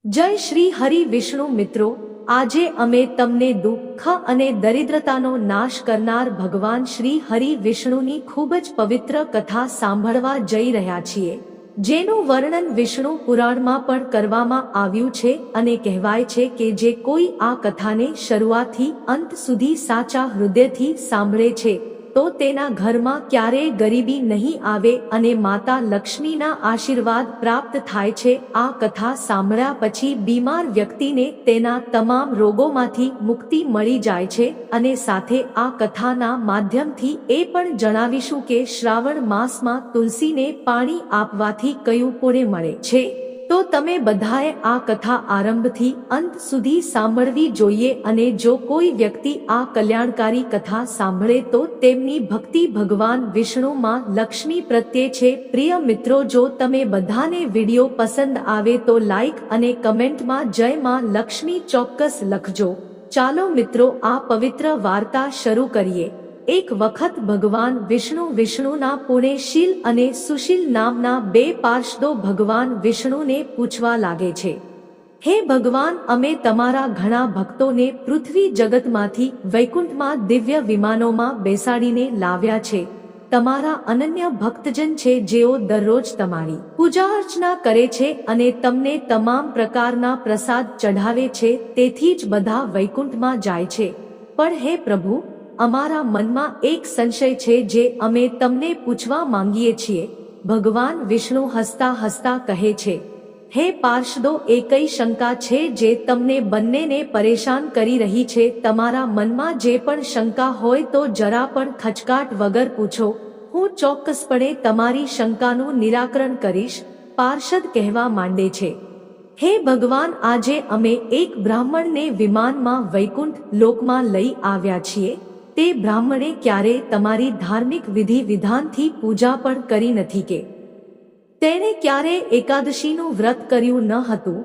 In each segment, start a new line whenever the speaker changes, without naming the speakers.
જય શ્રી હરિ વિષ્ણુ મિત્રો, આજે અમે તમને દુઃખ અને દરિદ્રતાનો નાશ કરનાર ભગવાન શ્રી હરિ વિષ્ણુની ખૂબ જ પવિત્ર કથા સાંભળવા જઈ રહ્યા છીએ, જેનું વર્ણન વિષ્ણુ પુરાણમાં પણ કરવામાં આવ્યું છે અને કહેવાય છે કે જે કોઈ આ કથાને શરૂઆતથી અંત સુધી સાચા હૃદયથી સાંભળે છે તો તેના ઘરમાં ક્યારેય ગરીબી નહીં આવે અને માતા લક્ષ્મીના આશીર્વાદ પ્રાપ્ત થાય છે। આ કથા સાંભળ્યા પછી બીમાર વ્યક્તિને તેના તમામ રોગોમાંથી મુક્તિ મળી જાય છે અને સાથે આ કથાના માધ્યમથી એ પણ જણાવીશું કે શ્રાવણ માસમાં તુલસીને પાણી આપવાથી કયું પુણ્ય મળે છે। તો તમે બધાએ આ કથા આરંભથી અંત સુધી સાંભળવી જોઈએ અને જો કોઈ વ્યક્તિ આ કલ્યાણકારી કથા સાંભળે તો તેમની ભક્તિ ભગવાન વિષ્ણુમાં લક્ષ્મી પ્રત્યે છે। પ્રિય મિત્રો, જો તમે બધાને વિડીયો પસંદ આવે તો લાઈક અને કમેન્ટમાં જય માં લક્ષ્મી ચોક્કસ લખજો। ચાલો મિત્રો, આ પવિત્ર વાર્તા શરૂ કરીએ। એક વખત ભગવાન વિષ્ણુના પુણ્યશીલ અને સુશીલ નામના બે પાર્ષદો ભગવાન વિષ્ણુને પૂછવા લાગે છે, હે ભગવાન, અમે તમારા ઘણા ભક્તોને પૃથ્વી જગતમાંથી વૈકુંઠમાં દિવ્ય વિમાનોમાં બેસાડીને લાવ્યા છે। તમારા અનન્ય ભક્તજન છે જેઓ દરરોજ તમારી પૂજા અર્ચના કરે છે અને તમને તમામ પ્રકારના પ્રસાદ ચઢાવે છે, તેથી જ બધા વૈકુંઠમાં જાય છે। પણ હે પ્રભુ, અમારા મનમાં એક સંશય છે જે અમે તમને પૂછવા માંગીએ છીએ। ભગવાન વિષ્ણુ હસતા હસતા કહે છે, હે પાર્ષદો, એકઈ શંકા છે જે તમને બંનેને પરેશાન કરી રહી છે। તમારા મનમાં જે પણ શંકા હોય તો જરા પણ ખચકાટ વગર પૂછો, હું ચોક્કસપણે તમારી શંકાનું નિરાકરણ કરીશ। પાર્ષદ કહેવા માંડે છે, હે ભગવાન, આજે અમે એક બ્રાહ્મણને વિમાનમાં વૈકુંઠ લોકમાં લઈ આવ્યા છીએ। તે બ્રાહ્મણે ક્યારે તમારી ધાર્મિક વિધિ વિધાનથી પૂજા પણ કરી નથી કે તેણે ક્યારે એકાદશીનું વ્રત કર્યું ન હતું,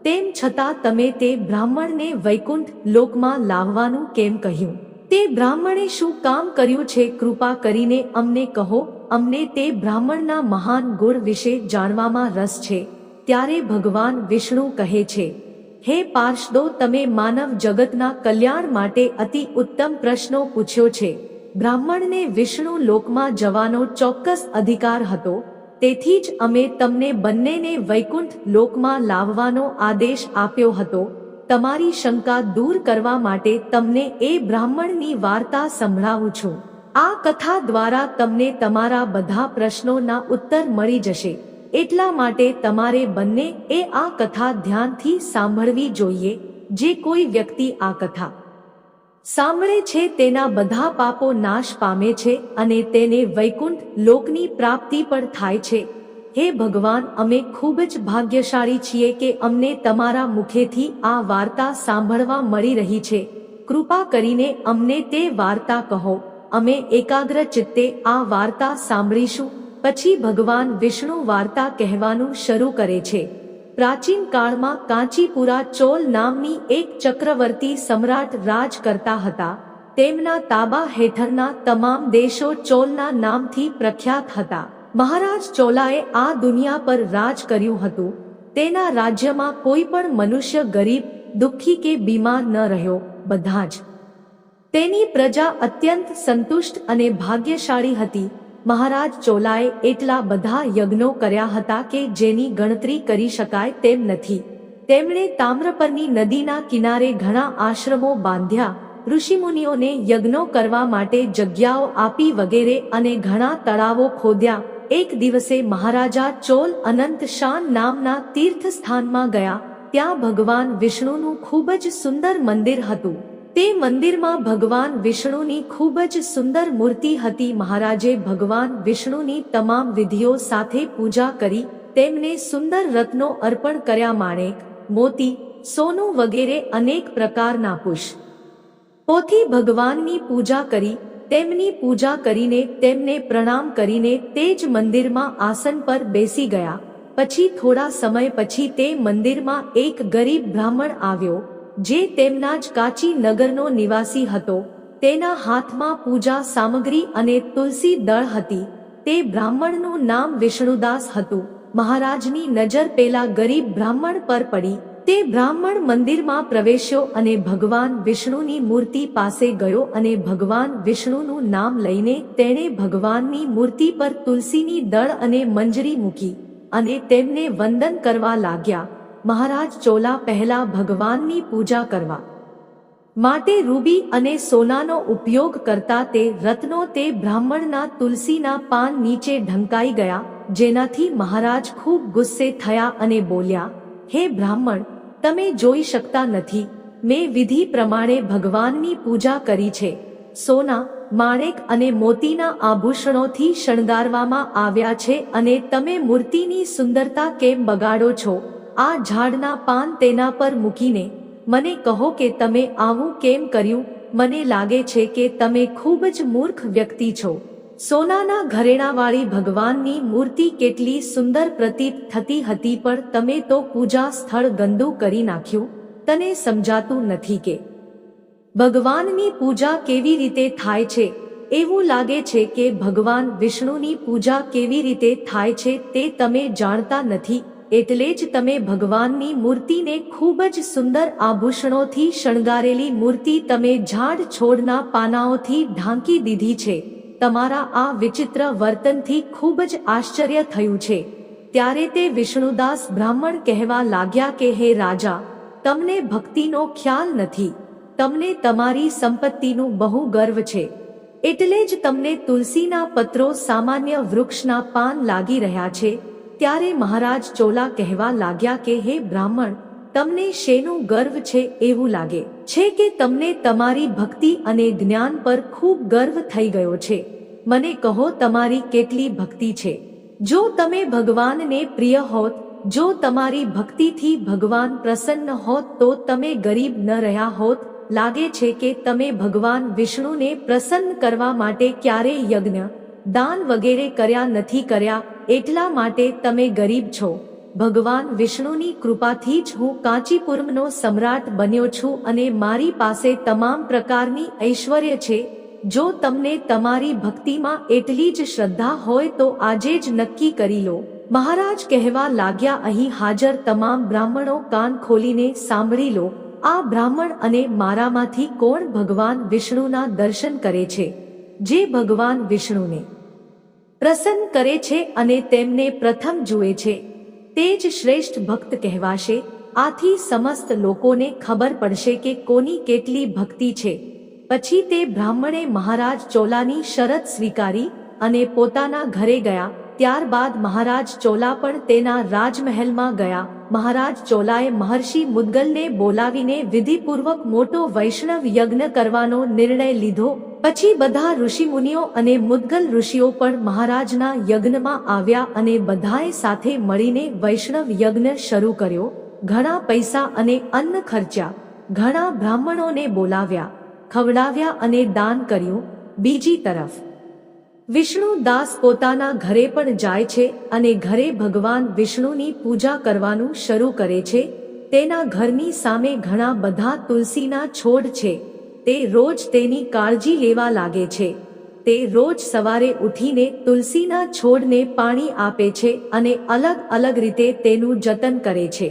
તેમ છતાં તમે તે બ્રાહ્મણને વૈકુંઠ લોકમાં લાવવાનું કેમ કહ્યું? તે બ્રાહ્મણે શું કામ કર્યું છે? કૃપા કરીને અમને કહો, અમને તે બ્રાહ્મણના મહાન ગુણ વિશે જાણવામાં રસ છે। ત્યારે ભગવાન વિષ્ણુ કહે છે, હે પાર્ષદો, તમે માનવ જગતના કલ્યાણ માટે અતિ ઉત્તમ પ્રશ્નો પૂછ્યો છે। બ્રાહ્મણને વિષ્ણુ લોકમાં જવાનો ચોક્કસ અધિકાર હતો, તેથી જ અમે તમને બંનેને વૈકુંઠ લોકમાં લાવવાનો આદેશ આપ્યો હતો। તમારી શંકા દૂર કરવા માટે તમને એ બ્રાહ્મણની વાર્તા સંભળાવું છું। આ કથા દ્વારા તમને તમારા બધા પ્રશ્નોના ઉત્તર મળી જશે, એટલા માટે તમારે બંને એ આ કથા ધ્યાનથી સાંભળવી જોઈએ। જે કોઈ વ્યક્તિ આ કથા સાંભળે છે તેના બધા પાપો નાશ પામે છે અને તેને વૈકુંઠ લોકની પ્રાપ્તિ પણ થાય છે। હે ભગવાન, અમે ખૂબ જ ભાગ્યશાળી છીએ કે અમને તમારા મુખેથી આ વાર્તા સાંભળવા મળી રહી છે। કૃપા કરીને અમને તે વાર્તા કહો, અમે એકાગ્ર ચિત્તે આ વાર્તા સાંભળીશું। પછી ભગવાન વિષ્ણુ વાર્તા કહેવાનું શરૂ કરે છે। પ્રાચીન કાળમાં કાંચીપુરા ચોલ નામની એક ચક્રવર્તી સમ્રાટ રાજ કરતા હતા। તેમના તાબા હેઠળના તમામ દેશો ચોલના નામથી પ્રખ્યાત હતા। મહારાજ ચોલાએ આ દુનિયા પર રાજ કર્યું હતું। તેના રાજ્યમાં કોઈ પણ મનુષ્ય ગરીબ, દુઃખી કે બીમાર ન રહ્યો। બધા જ તેની પ્રજા અત્યંત સંતુષ્ટ અને ભાગ્યશાળી હતી। મહારાજ ચોલાએ એટલા બધા યજ્ઞો કર્યા હતા કે જેની ગણતરી કરી શકાય તેમ નથી। તેમણે તામ્રપર્ણી નદીના કિનારે ઘણા આશ્રમો બાંધ્યા, ઋષિમુનિઓને યજ્ઞો કરવા માટે જગ્યાઓ આપી વગેરે અને ઘણા તળાવો ખોદ્યા। એક દિવસે મહારાજા ચોલ અનંત શાન નામના તીર્થસ્થાનમાં ગયા। ત્યાં ભગવાન વિષ્ણુનું ખૂબ જ સુંદર મંદિર હતું। તે મંદિરમાં ભગવાન વિષ્ણુની ખૂબ જ સુંદર મૂર્તિ હતી। મહારાજે ભગવાન વિષ્ણુની તમામ વિધિઓ સાથે પૂજા કરી, તેમને સુંદર રત્નો અર્પણ કર્યા, માણેક, મોતી, સોનું વગેરે અનેક પ્રકારના પુષ્પોથી ભગવાનની પૂજા કરી। તેમની પૂજા કરીને તેમને પ્રણામ કરીને તે જ મંદિરમાં આસન પર બેસી ગયા। પછી થોડા સમય પછી તે મંદિરમાં એક ગરીબ બ્રાહ્મણ આવ્યો, જે તેમના જ કાચી નગરનો નિવાસી હતો। તેના હાથમાં પૂજા સામગ્રી અને તુલસી દળ હતી। તે બ્રાહ્મણનું નામ વિષ્ણુદાસ હતું। મહારાજની નજર પેલા ગરીબ બ્રાહ્મણ પર પડી। તે બ્રાહ્મણ મંદિરમાં પ્રવેશ્યો અને ભગવાન વિષ્ણુની મૂર્તિ પાસે ગયો અને ભગવાન વિષ્ણુનું નામ લઈને તેણે ભગવાનની મૂર્તિ પર તુલસીની દળ અને મંજરી મૂકી અને તેમને વંદન કરવા લાગ્યા. મહારાજ ચોલા પહેલા ભગવાનની પૂજા કરવા માટે રૂબી અને સોનાનો ઉપયોગ કરતા તે રત્નો તે બ્રાહ્મણના તુલસીના પાન નીચે ઢંકાઈ ગયા, જેનાથી મહારાજ ખૂબ ગુસ્સે થયા અને બોલ્યા, હે બ્રાહ્મણ, તમે જોઈ શકતા નથી, મેં વિધિ પ્રમાણે ભગવાનની પૂજા કરી છે. સોના, માણેક અને મોતીના આભૂષણોથી શણગારવામાં આવ્યા છે અને તમે મૂર્તિની સુંદરતા કેમ બગાડો છો? આ ઝાડના પાન તેના પર મૂકીને મને કહો કે તમે આવું કેમ કર્યું? મને લાગે છે કે તમે ખૂબ જ મૂર્ખ વ્યક્તિ છો. સોનાના ઘરેણાવાળી ભગવાનની મૂર્તિ કેટલી સુંદર પ્રતીત થતી હતી, પણ તમે તો પૂજા સ્થળ ગંદુ કરી નાખ્યું. તને સમજાતું નથી કે ભગવાનની પૂજા કેવી રીતે થાય છે? એવું લાગે છે કે ભગવાન વિષ્ણુની પૂજા કેવી રીતે થાય છે તે તમે જાણતા નથી, એટલે જ તમે ભગવાનની મૂર્તિને ખૂબ જ સુંદર આભૂષણોથી શણગારેલી મૂર્તિ તમે ઝાડ છોડના પાનાઓથી ઢાંકી દીધી છે. તમારા આ વિચિત્ર વર્તનથી ખૂબ જ આશ્ચર્ય થયું છે. ત્યારે તે વિષ્ણુદાસ બ્રાહ્મણ કહેવા લાગ્યા કે હે રાજા, તમને ભક્તિનો ખ્યાલ નથી. તમને તમારી સંપત્તિનું બહુ ગર્વ છે, એટલે જ તમને તુલસીના પત્રો સામાન્ય વૃક્ષના પાન લાગી રહ્યા છે. ત્યારે મહારાજ ચોલા કહેવા લાગ્યા કે હે બ્રાહ્મણ, તમને શેનું ગર્વ છે? એવું લાગે છે કે તમને તમારી ભક્તિ અને જ્ઞાન પર ખૂબ ગર્વ થઈ ગયો છે. મને કહો, તમારી કેટલી ભક્તિ છે? જો તમે ભગવાનને પ્રિય હોત, જો તમારી ભક્તિથી ભગવાન પ્રસન્ન હોત, તો તમે ગરીબ ન રહ્યા હોત. લાગે છે કે તમે ભગવાન વિષ્ણુને પ્રસન્ન કરવા માટે ક્યારેય યજ્ઞ, દાન વગેરે કર્યા નથી કર્યા, એટલા માટે તમે ગરીબ છો. ભગવાન વિષ્ણુની કૃપાથી જ હું કાંચીપુરમનો સમ્રાટ બન્યો છું અને મારી પાસે તમામ પ્રકારની ઐશ્વર્ય છે. જો તમને તમારી ભક્તિમાં એટલી જ શ્રદ્ધા હોય તો આજે જ નક્કી કરી લો. મહારાજ કહેવા લાગ્યા, અહીં હાજર તમામ બ્રાહ્મણો કાન ખોલીને સાંભળી લો. આ બ્રાહ્મણ અને મારામાંથી કોણ ભગવાન વિષ્ણુના દર્શન કરે છે? જે ભગવાન વિષ્ણુને પ્રસન્ન કરે છે અને તેમને પ્રથમ જુએ છે, તે જ શ્રેષ્ઠ ભક્ત કહેવાશે. આથી સમસ્ત લોકોને ખબર પડશે કે કોની કેટલી ભક્તિ છે. પછી તે બ્રાહ્મણે મહારાજ ચોલાની શરત સ્વીકારી અને પોતાના ઘરે ગયા. ત્યારબાદ મહારાજ ચોલા પણ તેના રાજમહેલમાં ગયા. મહારાજ ચોલાએ મહર્ષિ મુદ્ગલને બોલાવીને વિધિપૂર્વક મોટો વૈષ્ણવ યજ્ઞ કરવાનો નિર્ણય લીધો. પછી બધા ઋષિમુનિઓ અને મુદ્ગલ ઋષિઓ પણ મહારાજના યજ્ઞમાં આવ્યા અને બધાએ સાથે મળીને વૈષ્ણવ યજ્ઞ શરૂ કર્યો. ઘણા પૈસા અને અન્ન ખર્ચ્યા, ઘણા બ્રાહ્મણોને બોલાવ્યા, ખવડાવ્યા અને દાન કર્યું. બીજી તરફ વિષ્ણુદાસ પોતાના ઘરે પણ જાય છે અને ઘરે ભગવાન વિષ્ણુની પૂજા કરવાનું શરૂ કરે છે. તેના ઘરની સામે ઘણા બધા તુલસીના છોડ છે. તે રોજ તેની કાળજી લેવા લાગે છે. તે રોજ સવારે ઉઠીને તુલસીના છોડને પાણી આપે છે અને અલગ અલગ રીતે તેનું જતન કરે છે.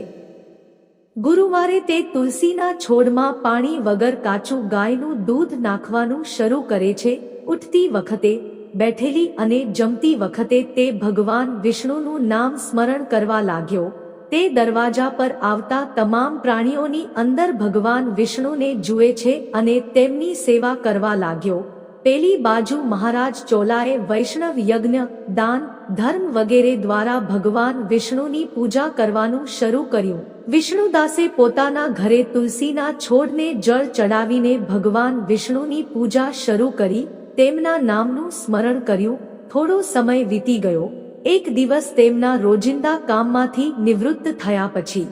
ગુરુવારે તે તુલસીના છોડમાં પાણી વગર કાચું ગાયનું દૂધ નાખવાનું શરૂ કરે છે. ઉઠતી વખતે, બેઠેલી અને જમતી વખતે તે ભગવાન વિષ્ણુનું નામ સ્મરણ કરવા લાગ્યો. તે દરવાજા પર આવતા તમામ પ્રાણીઓની અંદર ભગવાન વિષ્ણુને જુએ છે અને તેમની સેવા કરવા લાગ્યો. પેલી બાજુ મહારાજ ચોલાએ વૈષ્ણવ યજ્ઞ, દાન, ધર્મ વગેરે દ્વારા ભગવાન વિષ્ણુની પૂજા કરવાનું શરૂ કર્યું. વિષ્ણુદાસે પોતાના ઘરે તુલસીના છોડને જળ ચડાવીને ભગવાન વિષ્ણુની પૂજા શરૂ કરી. તેમના નામનું સ્મરણ કર્યું. થોડો સમય વીતી ગયો. એક દિવસ તેમના રોજિંદા કામમાંથી નિવૃત્ત થયા પછી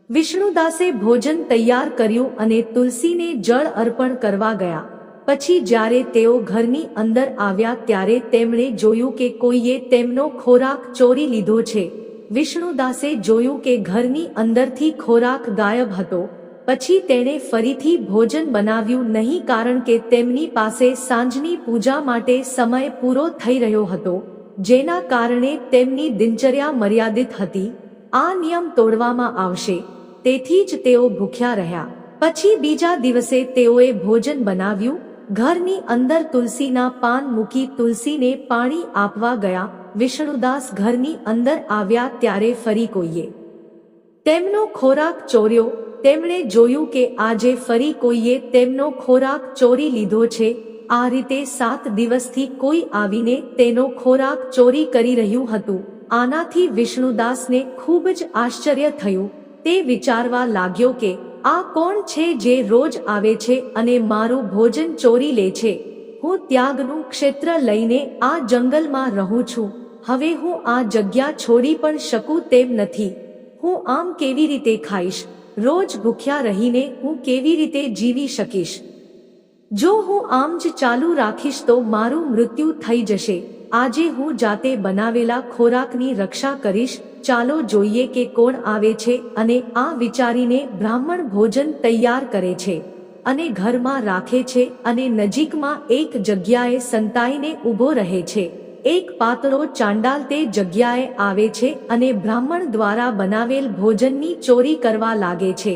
વિષ્ણુદાસે ભોજન તૈયાર કર્યું અને તુલસીને જળ અર્પણ કરવા ગયા. પછી જ્યારે તેઓ ઘરની અંદર આવ્યા ત્યારે તેમણે જોયું કે કોઈએ તેમનો ખોરાક ચોરી લીધો છે. વિષ્ણુદાસે જોયું કે ઘરની અંદરથી ખોરાક ગાયબ હતો. પછી તેણે ફરીથી ભોજન બનાવ્યું નહીં, કારણ કે તેમની પાસે સાંજની પૂજા માટે સમય પૂરો થઈ રહ્યો હતો, જેના કારણે તેમની દિનચર્યા મર્યાદિત હતી. આ નિયમ તોડવામાં આવશે. તેથી જ તેઓ ભૂખ્યા રહ્યા. પછી બીજા દિવસે તેઓએ ભોજન બનાવ્યું. ઘરની અંદર તુલસીના પાન મૂકી તુલસીને પાણી આપવા ગયા. વિષ્ણુદાસ ઘરની અંદર આવ્યા ત્યારે ફરી કોઈએ તેમનો ખોરાક ચોર્યો. તેમણે જોયું કે આજે ફરી કોઈએ તેમનો ખોરાક ચોરી લીધો છે. આ રીતે 7 દિવસથી કોઈ આવીને તેનો ખોરાક ચોરી કરી રહ્યું હતું. આનાથી વિષ્ણુદાસને ખૂબ જ આશ્ચર્ય થયું. તે વિચારવા લાગ્યો કે આ કોણ છે જે રોજ આવે છે અને મારું ભોજન ચોરી લે છે? હું ત્યાગનું ક્ષેત્ર લઈને આ જંગલમાં રહું છું. હવે હું આ જગ્યા છોડી પણ શકું તેમ નથી. હું આમ કેવી રીતે ખાઈશ? રોજ ભૂખ્યા રહીને હું કેવી રીતે જીવી શકીશ? જો હું આમ જ ચાલુ રાખીશ તો મારું મૃત્યુ થઈ જશે. આજે હું જાતે બનાવેલા ખોરાકની રક્ષા કરીશ. ચાલો જોઈએ કે કોણ આવે છે. અને આ વિચારીને બ્રાહ્મણ ભોજન તૈયાર કરે છે અને ઘરમાં રાખે છે અને નજીકમાં એક જગ્યાએ સંતાઈને ઊભો રહે છે. એક પાતળો ચાંડાલ તે જગ્યાએ આવે છે અને બ્રાહ્મણ દ્વારા બનાવેલ ભોજનની ચોરી કરવા લાગે છે.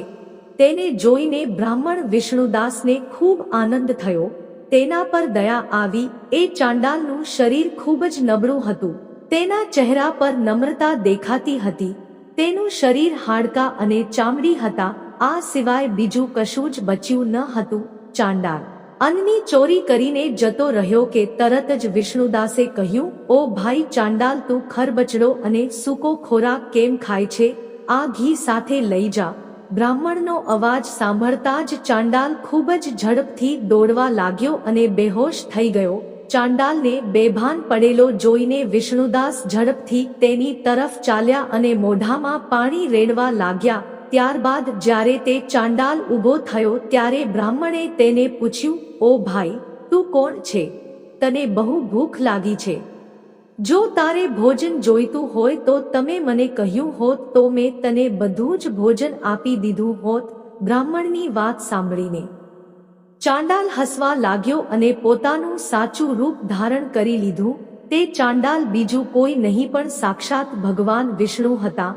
તેને જોઈને બ્રાહ્મણ વિષ્ણુદાસને ખૂબ આનંદ થયો. તેના પર દયા આવી. એ ચાંડાલનું શરીર ખૂબ જ નબળું હતું. તેના ચહેરા પર નમ્રતા દેખાતી હતી. તેનું શરીર હાડકાં અને ચામડી હતા. આ સિવાય બીજું કશું જ બચ્યું ન હતું. ચાંડાલ અન્નની ચોરી કરીને જતો રહ્યો કે તરત જ વિષ્ણુદાસે કહ્યું, ઓ ભાઈ ચાંડાલ, તું ખરબચડો અને સૂકો ખોરાક કેમ ખાય છે? આ ઘી સાથે લઈ જા. બ્રાહ્મણનો અવાજ સાંભળતા જ ચાંડાલ ખૂબ જ ઝડપથી દોડવા લાગ્યો અને બેહોશ થઈ ગયો. ચાંડાલને બેભાન પડેલો જોઈને વિષ્ણુદાસ ઝડપથી તેની તરફ ચાલ્યા અને મોઢામાં પાણી રેડવા લાગ્યા. ત્યારબાદ જ્યારે તે ચાંડાલ ઊભો થયો ત્યારે બ્રાહ્મણે તેને પૂછ્યું, ઓ ભાઈ, તું કોણ છે? તને બહુ ભૂખ લાગી છે. જો તારે ભોજન જોઈતું હોય તો તમે મને કહ્યું હોત તો મેં તને બધું જ ભોજન આપી દીધું હોત. બ્રાહ્મણની વાત સાંભળીને ચાંડાલ હસવા લાગ્યો અને પોતાનું સાચું રૂપ ધારણ કરી લીધું. તે ચાંડાલ બીજું કોઈ નહીં પણ સાક્ષાત ભગવાન વિષ્ણુ હતા.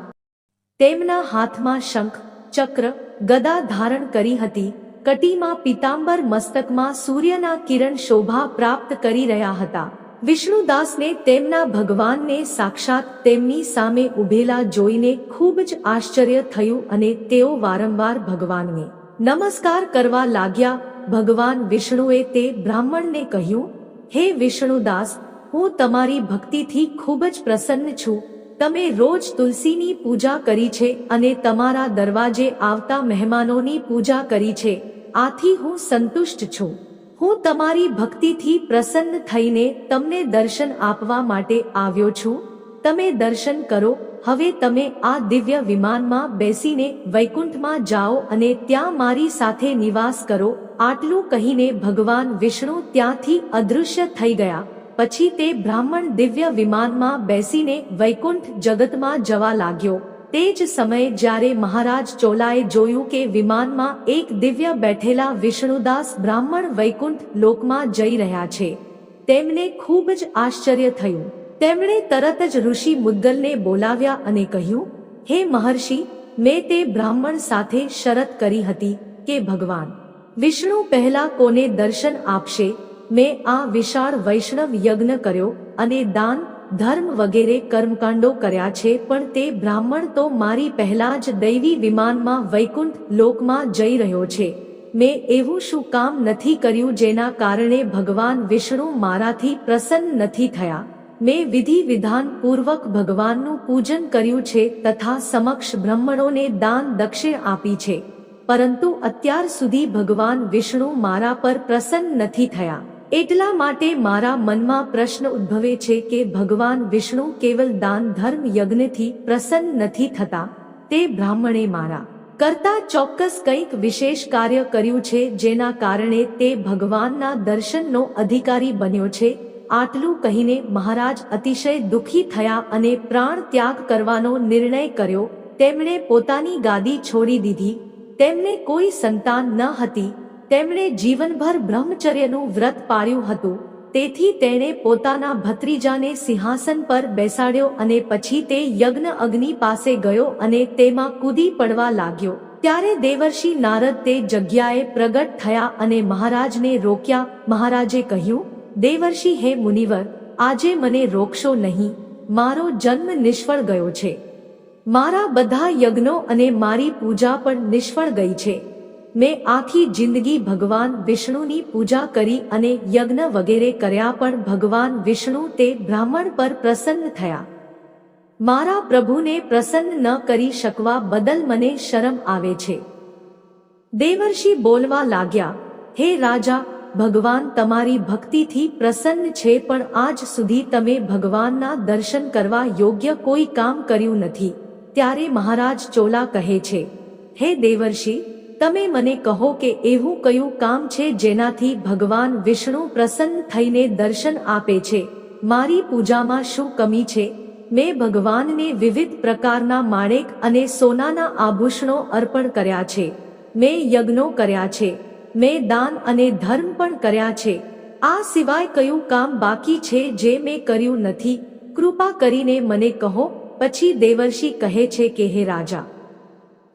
તેમના હાથમાં શંખ, ચક્ર, ગદા ધારણ કરી હતી. કટીમાં પીતાંબર, મસ્તકમાં સૂર્યના કિરણ શોભા પ્રાપ્ત કરી રહ્યા હતા. વિષ્ણુદાસને તેમના ભગવાનને સાક્ષાત તેમની સામે ઊભેલા જોઈને ખૂબ જ આશ્ચર્ય થયું અને તેઓ વારંવાર ભગવાનને નમસ્કાર કરવા લાગ્યા. ભગવાન વિષ્ણુએ તે બ્રાહ્મણને કહ્યું, હે વિષ્ણુદાસ, હું તમારી ભક્તિથી ખૂબ જ પ્રસન્ન છું. તમે રોજ તુલસીની પૂજા કરી છે અને તમારા દરવાજે આવતા મહેમાનોની પૂજા કરી છે. આથી હું સંતુષ્ટ છું. હું તમારી ભક્તિથી પ્રસન્ન થઈને તમને દર્શન આપવા માટે આવ્યો છું. તમે દર્શન કરો. હવે તમે આ દિવ્ય વિમાનમાં બેસીને વૈકુંઠમાં જાઓ અને ત્યાં મારી સાથે નિવાસ કરો. આટલું કહીને ભગવાન વિષ્ણુ ત્યાંથી અદૃશ્ય થઈ ગયા. પછી તે બ્રાહ્મણ દિવ્ય વિમાનમાં બેસીને વૈકુંઠ જગતમાં જવા લાગ્યો. તે જ સમયે જ્યારે મહારાજ ચોલાએ જોયું કે વિમાનમાં એક દિવ્ય બેઠેલા વિષ્ણુદાસ બ્રાહ્મણ વૈકુંઠ લોકમાં જઈ રહ્યા છે, તેમને ખૂબ જ આશ્ચર્ય થયું. તેમણે તરત જ ઋષિ મુદ્ગલને બોલાવ્યા અને કહ્યું, હે મહર્ષિ, મેં તે બ્રાહ્મણ સાથે શરત કરી હતી કે ભગવાન વિષ્ણુ પહેલા કોને દર્શન આપશે. મેં આ વિશાળ વૈષ્ણવ યજ્ઞ કર્યો અને દાન, ધર્મ વગેરે કર્મકાંડો કર્યા છે, પણ તે બ્રાહ્મણ તો મારી પહેલા જ દૈવી વિમાનમાં વૈકુંઠ લોકમાં જઈ રહ્યો છે. મેં એવું શું કામ નથી કર્યું જેના કારણે ભગવાન વિષ્ણુ મારાથી પ્રસન્ન નથી થયા? મેં વિધિ વિધાન પૂર્વક ભગવાનનું પૂજન કર્યું છે તથા સમક્ષ બ્રાહ્મણોને દાન દક્ષિણ આપી છે, પરંતુ અત્યાર સુધી ભગવાન વિષ્ણુ મારા પર પ્રસન્ન નથી થયા. એટલા માટે મારા મનમાં પ્રશ્ન ઉદ્ભવે છે કે ભગવાન વિષ્ણુ કેવલ દાન ધર્મ યજ્ઞથી પ્રસન્ન નથી થતા. તે બ્રાહ્મણે મારા કરતા ચોક્કસ કંઈક વિશેષ કાર્ય કર્યું છે જેના કારણે તે ભગવાનના દર્શનનો અધિકારી બન્યો છે. આટલું કહીને મહારાજ અતિશય દુઃખી થયા અને પ્રાણ ત્યાગ કરવાનો નિર્ણય કર્યો. તેમણે પોતાની ગાદી છોડી દીધી. તેમને કોઈ સંતાન ન હતી. તેમણે જીવનભર બ્રહ્મચર્યનું વ્રત પાળ્યું હતું. તેથી તેણે પોતાના ભત્રીજાને સિંહાસન પર બેસાડ્યો અને પછી તે યજ્ઞ અગ્નિ પાસે ગયો અને તેમાં કૂદી પડવા લાગ્યો. ત્યારે દેવર્ષિ નારદ તે જગ્યાએ પ્રગટ થયા અને મહારાજને રોક્યા. મહારાજે કહ્યું, દેવર્ષિ, હે મુનિવર, આજે મને રોકશો નહીં. મારો જન્મ નિષ્ફળ ગયો છે. મારા બધા યજ્ઞો અને મારી પૂજા પણ નિષ્ફળ ગઈ છે. મેં આખી જિંદગી ભગવાન વિષ્ણુની પૂજા કરી અને યજ્ઞ વગેરે કર્યા, પણ ભગવાન વિષ્ણુ તે બ્રાહ્મણ પર પ્રસન્ન થયા. મારા પ્રભુને પ્રસન્ન ન કરી શકવા બદલ મને શરમ આવે છે. દેવર્ષિ બોલવા લાગ્યા, હે રાજા, ભગવાન તમારી ભક્તિથી પ્રસન્ન છે, પણ આજ સુધી તમે ભગવાનના દર્શન કરવા યોગ્ય કોઈ કામ કર્યું નથી. ત્યારે મહારાજ ચોલા કહે છે, હે દેવર્ષિ, તમે મને કહો કે એવું કયું કામ છે જેનાથી ભગવાન વિષ્ણુ પ્રસન્ન થઈને દર્શન આપે છે? મારી પૂજામાં શું કમી છે? મેં ભગવાનને વિવિધ પ્રકારના માણેક અને સોનાના આભૂષણો અર્પણ કર્યા છે. મેં યજ્ઞો કર્યા છે. મેં દાન અને ધર્મ પણ કર્યા છે. આ સિવાય કયું કામ બાકી છે જે મેં કર્યું નથી? કૃપા કરીને મને કહો. પછી દેવર્ષિ કહે છે કે, હે રાજા,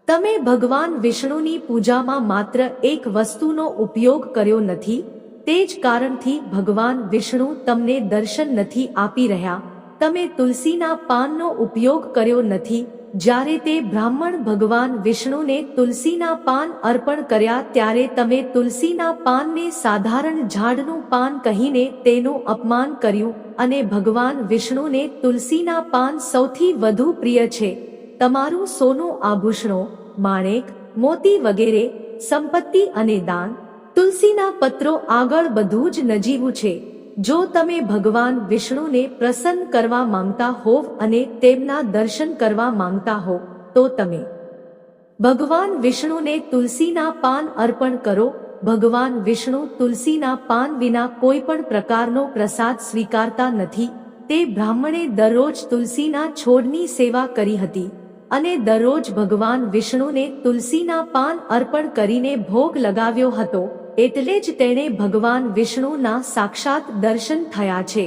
તમે ભગવાન વિષ્ણુની પૂજામાં માત્ર એક વસ્તુનો ઉપયોગ કર્યો નથી. તે જ કારણથી ભગવાન વિષ્ણુ તમને દર્શન નથી આપી રહ્યા. તમે તુલસીના પાનનો ઉપયોગ કર્યો નથી. જ્યારે તે બ્રાહ્મણ ભગવાન વિષ્ણુને તુલસીના પાન અર્પણ કર્યા ત્યારે તમે તુલસીના પાનને સાધારણ ઝાડનું પાન કહીને તેનું અપમાન કર્યું, અને ભગવાન વિષ્ણુને તુલસીના પાન સૌથી વધુ પ્રિય છે. તમારું સોનું, આભૂષણો, માણેક, મોતી વગેરે, સંપત્તિ અને દાન, તુલસીના પત્રો આગળ બધું જ નજીવું છે. જો તમે ભગવાન વિષ્ણુને પ્રસન્ન કરવા માંગતા હોવ અને તેમના દર્શન કરવા માંગતા હો તો તમે ભગવાન વિષ્ણુને તુલસીના પાન અર્પણ કરો. ભગવાન વિષ્ણુ તુલસીના પાન વિના કોઈ પણ પ્રકારનો પ્રસાદ સ્વીકારતા નથી. તે બ્રાહ્મણે દરરોજ તુલસીના છોડની સેવા કરી હતી અને દરરોજ ભગવાન વિષ્ણુને તુલસીના પાન અર્પણ કરીને ભોગ લગાવ્યો હતો. એટલે જ તેણે ભગવાન વિષ્ણુના સાક્ષાત દર્શન થયા છે.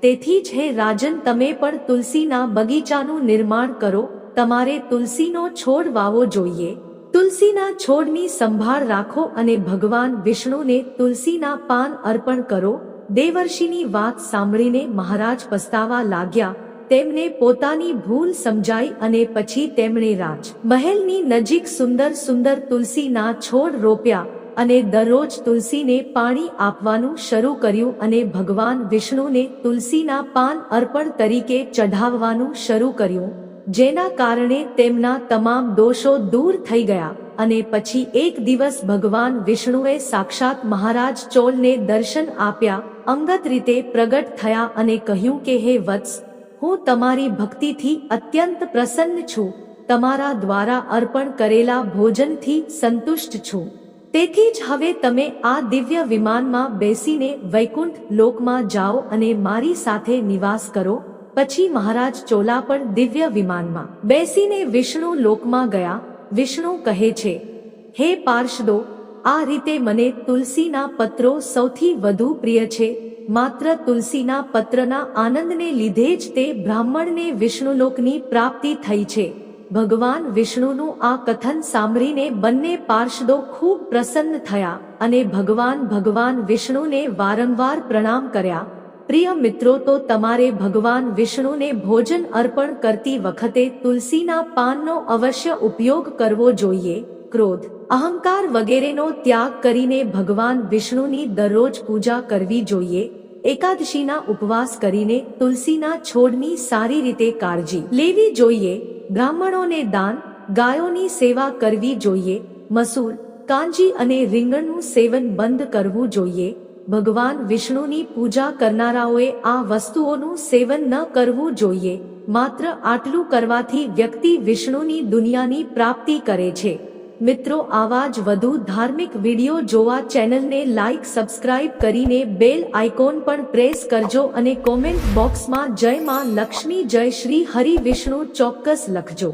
તેથી જ હે રાજન, તમે પણ તુલસીના બગીચાનું નિર્માણ કરો. તમારે તુલસીનો છોડ વાવવો જોઈએ. તુલસીના છોડની સંભાળ રાખો અને ભગવાન વિષ્ણુને તુલસીના પાન અર્પણ કરો. દેવર્ષિની વાત સાંભળીને મહારાજ પસ્તાવા લાગ્યા. તેમને પોતાની ભૂલ સમજાઈ અને પછી તેમણે રાજ મહેલની નજીક સુંદર સુંદર તુલસીના છોડ રોપ્યા અને દરરોજ તુલસીને પાણી આપવાનું શરૂ કર્યું અને ભગવાન વિષ્ણુને તુલસીના પાન અર્પણ તરીકે ચઢાવવાનું શરૂ કર્યું, જેના કારણે તેમના તમામ દોષો દૂર થઈ ગયા. અને પછી એક દિવસ ભગવાન વિષ્ણુએ સાક્ષાત મહારાજ ચોલને દર્શન આપ્યા, અંગત રીતે પ્રગટ થયા અને કહ્યું કે, હે વત્સ, હું તમારી ભક્તિથી અત્યંત પ્રસન્ન છું. તમારા દ્વારા અર્પણ કરેલા ભોજનથી સંતુષ્ટ છું. તેથી જ હવે તમે આ દિવ્ય વિમાનમાં બેસીને વૈકુંઠ લોકમાં જાઓ અને મારી સાથે નિવાસ કરો. પછી મહારાજ ચોલા પણ દિવ્ય વિમાનમાં બેસીને વિષ્ણુ લોકમાં ગયા. વિષ્ણુ કહે છે, હે પાર્ષદો, આ રીતે મને તુલસીના પત્રો સૌથી વધુ પ્રિય છે. માત્ર તુલસીના પત્રના આનંદને લીધે જ તે બ્રાહ્મણને વિષ્ણુલોકની પ્રાપ્તિ થઈ છે. ભગવાન વિષ્ણુનું આ કથન સાંભળીને બંને પાર્ષદો ખૂબ પ્રસન્ન થયા અને ભગવાન વિષ્ણુને વારંવાર પ્રણામ કર્યા. પ્રિય મિત્રો, તો તમારે ભગવાન વિષ્ણુને ભોજન અર્પણ કરતી વખતે તુલસીના પાનનો અવશ્ય ઉપયોગ કરવો જોઈએ. ક્રોધ, અહંકાર વગેરેનો ત્યાગ કરીને ભગવાન વિષ્ણુની દરરોજ પૂજા કરવી જોઈએ. એકાદશીના ઉપવાસ કરીને તુલસીના છોડની સારી રીતે કાળજી લેવી જોઈએ. બ્રાહ્મણોને દાન, ગાયોની સેવા કરવી જોઈએ. મસૂર, કાંજી અને રીંગણનું સેવન બંધ કરવું જોઈએ. ભગવાન વિષ્ણુની પૂજા કરનારાઓએ આ વસ્તુઓનું સેવન ન કરવું જોઈએ. માત્ર આટલું કરવાથી વ્યક્તિ વિષ્ણુની દુનિયાની પ્રાપ્તિ કરે છે. મિત્રો, આવા જ વધુ ધાર્મિક વિડીયો જોવા ચેનલને લાઈક, સબસ્ક્રાઇબ કરીને બેલ આઇકોન પણ પ્રેસ કરજો અને કોમેન્ટ બોક્સમાં જય માં લક્ષ્મી, જય શ્રી હરિ વિષ્ણુ ચોક્કસ લખજો.